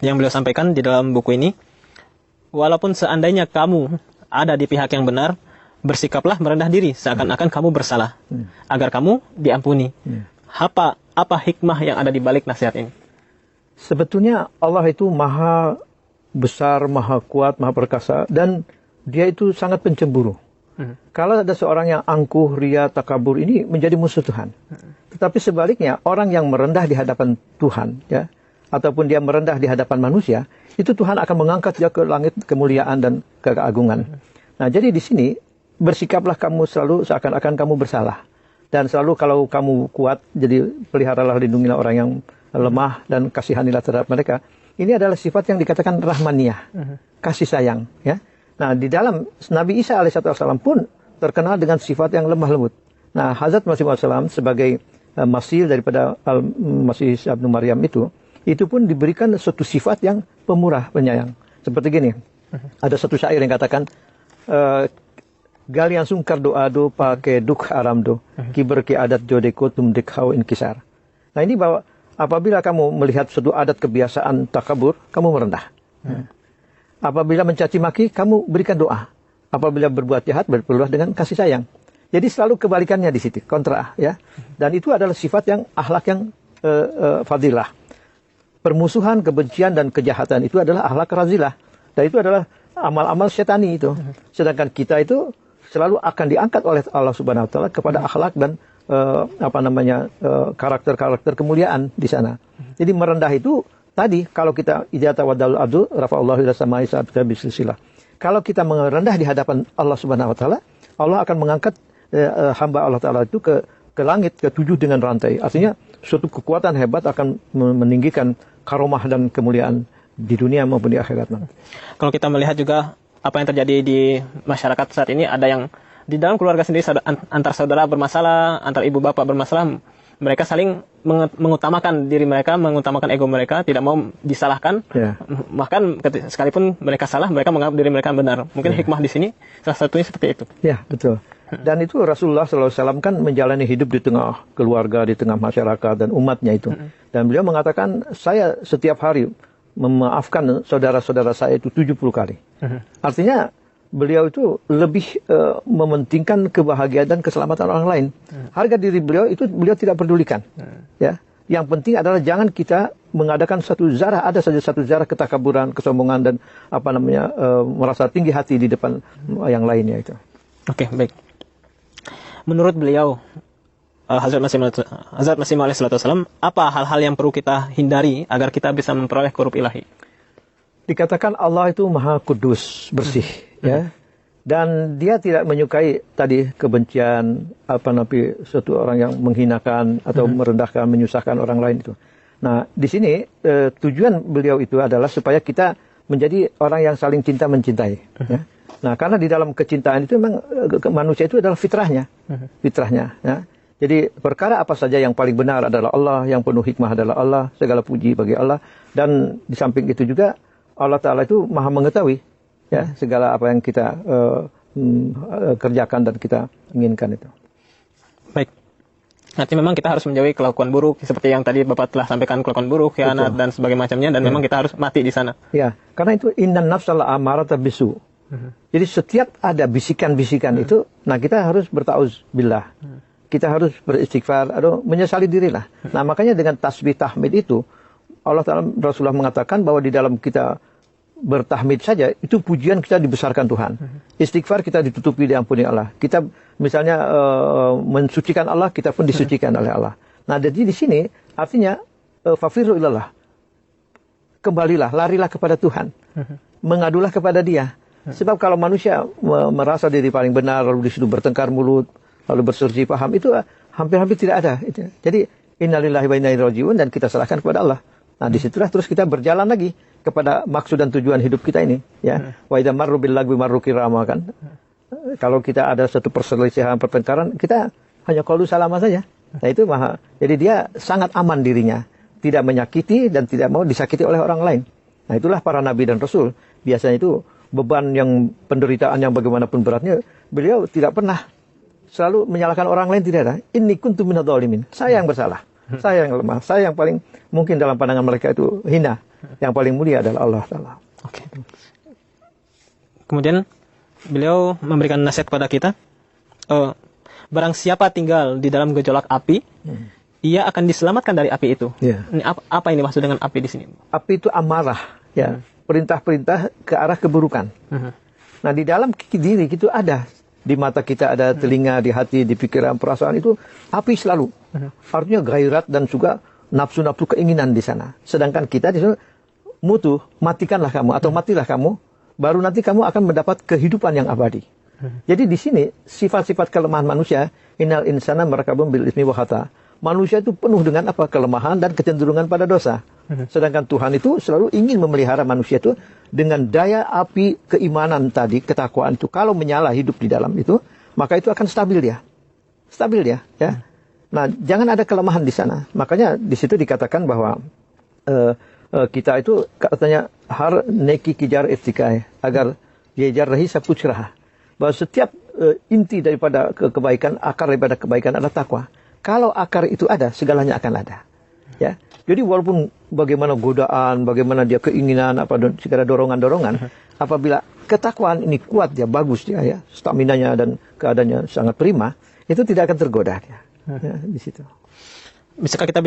yang beliau sampaikan di dalam buku ini, walaupun seandainya kamu ada di pihak yang benar, bersikaplah merendah diri seakan-akan kamu bersalah, agar kamu diampuni. Apa hikmah yang ada di balik nasihat ini? Sebetulnya Allah itu maha besar, maha kuat, maha perkasa, dan dia itu sangat pencemburu. Kalau ada seorang yang angkuh, ria, takabur, ini menjadi musuh Tuhan. Tetapi sebaliknya, orang yang merendah di hadapan Tuhan, ya, ataupun dia merendah di hadapan manusia, itu Tuhan akan mengangkat dia ke langit kemuliaan dan keagungan. Nah, jadi di sini bersikaplah kamu selalu seakan-akan kamu bersalah. Dan selalu kalau kamu kuat, jadi peliharalah, lindungilah orang yang lemah dan kasihanilah terhadap mereka. Ini adalah sifat yang dikatakan rahmaniyah, kasih sayang, ya. Nah, di dalam Nabi Isa alaihissalam pun terkenal dengan sifat yang lemah lembut. Nah, Hazrat Masih Maud sebagai Masih daripada Masih Ibnu Maryam itu pun diberikan suatu sifat yang pemurah, penyayang. Seperti gini, ada satu syair yang katakan, Galian sungkar doa do pakai duk aram do, kiber ki adat jodeko tum dekhau inkisar. Nah, ini bahwa apabila kamu melihat suatu adat kebiasaan takabur, kamu merendah. Apabila mencaci maki, kamu berikan doa. Apabila berbuat jahat, berpeluang dengan kasih sayang. Jadi selalu kebalikannya di situ, kontra, ya. Dan itu adalah sifat yang akhlak yang fadilah. Permusuhan, kebencian dan kejahatan itu adalah akhlak razilah. Dan itu adalah amal-amal syetani itu. Sedangkan kita itu selalu akan diangkat oleh Allah Subhanahu wa taala kepada akhlak dan karakter-karakter kemuliaan di sana. Jadi merendah itu tadi, kalau kita idza tawaddal abdu rafa'allahu ila samai sa'at bisilsilah. Kalau kita merendah di hadapan Allah Subhanahu wa taala, Allah akan mengangkat hamba Allah taala itu ke langit ke-7 dengan rantai. Artinya suatu kekuatan hebat akan meninggikan karomah dan kemuliaan di dunia maupun di akhirat. Kalau kita melihat juga apa yang terjadi di masyarakat saat ini, ada yang di dalam keluarga sendiri antar saudara bermasalah, antar ibu bapak bermasalah, mereka saling mengutamakan diri mereka, mengutamakan ego mereka, tidak mau disalahkan. Bahkan sekalipun mereka salah, mereka menganggap diri mereka benar. Mungkin hikmah di sini salah satunya seperti itu. Ya, betul. Dan itu Rasulullah SAW kan menjalani hidup di tengah keluarga, di tengah masyarakat dan umatnya itu. Dan beliau mengatakan, saya setiap hari memaafkan saudara-saudara saya itu 70 kali. Artinya beliau itu lebih mementingkan kebahagiaan dan keselamatan orang lain. Harga diri beliau itu beliau tidak pedulikan. Ya, yang penting adalah jangan kita mengadakan ada saja satu zarah ketakaburan, kesombongan dan merasa tinggi hati di depan yang lainnya itu. Oke, baik. Menurut beliau, Hazrat Masih Maud SAW, apa hal-hal yang perlu kita hindari agar kita bisa memperoleh qurub ilahi? Dikatakan Allah itu maha kudus, bersih, ya. Dan dia tidak menyukai tadi kebencian, suatu orang yang menghinakan atau merendahkan, menyusahkan orang lain itu. Nah, di sini tujuan beliau itu adalah supaya kita menjadi orang yang saling cinta mencintai. Ya. Nah, karena di dalam kecintaan itu memang manusia itu adalah fitrahnya, ya. Jadi perkara apa saja yang paling benar adalah Allah, yang penuh hikmah adalah Allah, segala puji bagi Allah. Dan di samping itu juga Allah Ta'ala itu maha mengetahui, ya, segala apa yang kita kerjakan dan kita inginkan itu. Baik. Nanti memang kita harus menjauhi kelakuan buruk, seperti yang tadi Bapak telah sampaikan, kelakuan buruk, khianat dan sebagainya macamnya, dan memang kita harus mati di sana. Ya, karena itu innan nafsal amarata bisu. Jadi setiap ada bisikan-bisikan itu, nah kita harus bertauz billah. Kita harus beristighfar atau menyesali dirilah. Nah, makanya dengan tasbih tahmid itu Allah Ta'ala Rasulullah mengatakan bahwa di dalam kita bertahmid saja itu pujian kita dibesarkan Tuhan. Istighfar kita ditutupi diampuni Allah. Kita misalnya mensucikan Allah, kita pun disucikan oleh Allah. Nah, jadi di sini artinya fafirru ilallah. Kembalilah, larilah kepada Tuhan. Mengadulah kepada Dia. Sebab kalau manusia merasa diri paling benar lalu di situ bertengkar mulut, lalu berselisih paham, itu hampir-hampir tidak ada. Jadi innalillahi wa inna ilaihi raji'un, dan kita serahkan kepada Allah. Nah, disitulah terus kita berjalan lagi kepada maksud dan tujuan hidup kita ini. Ya, wa idza marru bil lagwi marru kirama, kan. Kalau kita ada satu perselisihan, pertengkaran, kita hanya qaulu salama saja. Nah, itu jadi dia sangat aman dirinya, tidak menyakiti dan tidak mau disakiti oleh orang lain. Nah, itulah para nabi dan rasul. Biasanya itu beban yang penderitaan yang bagaimanapun beratnya, beliau tidak pernah selalu menyalahkan orang lain, tidak ada. Inni kuntu minadh dhalimin. Saya yang bersalah. Saya yang lemah. Saya yang paling mungkin dalam pandangan mereka itu hina. Yang paling mulia adalah Allah Ta'ala. Oke. Kemudian beliau memberikan nasihat kepada kita, barang siapa tinggal di dalam gejolak api, ia akan diselamatkan dari api itu. Ya. Ini apa ini maksud dengan api di sini? Api itu amarah, ya, perintah-perintah ke arah keburukan. Nah, di dalam diri itu ada, di mata kita ada, telinga, di hati, di pikiran, perasaan itu api selalu. Artinya gairat dan juga nafsu-nafsu keinginan di sana. Sedangkan kita di sana mutu, matikanlah kamu atau matilah kamu, baru nanti kamu akan mendapat kehidupan yang abadi. Jadi di sini sifat-sifat kelemahan manusia, innal insana marakabun bil ismi wa khata. Manusia itu penuh dengan apa? Kelemahan dan kecenderungan pada dosa. Sedangkan Tuhan itu selalu ingin memelihara manusia itu dengan daya api keimanan tadi, ketakwaan itu. Kalau menyala hidup di dalam itu, maka itu akan stabil dia. Stabil dia, ya. Nah, jangan ada kelemahan di sana. Makanya di situ dikatakan bahwa kita itu katanya har neki kijar iftikai agar yejar rahisa pucrah. Bahwa setiap inti daripada kebaikan, akar daripada kebaikan adalah takwa. Kalau akar itu ada, segalanya akan ada. Ya. Jadi walaupun bagaimana godaan, bagaimana dia keinginan, segala dorongan-dorongan, apabila ketakwaan ini kuat dia, bagus dia, ya, staminanya dan keadaannya sangat prima, itu tidak akan tergoda dia. Ya, di situ. Bisakah kita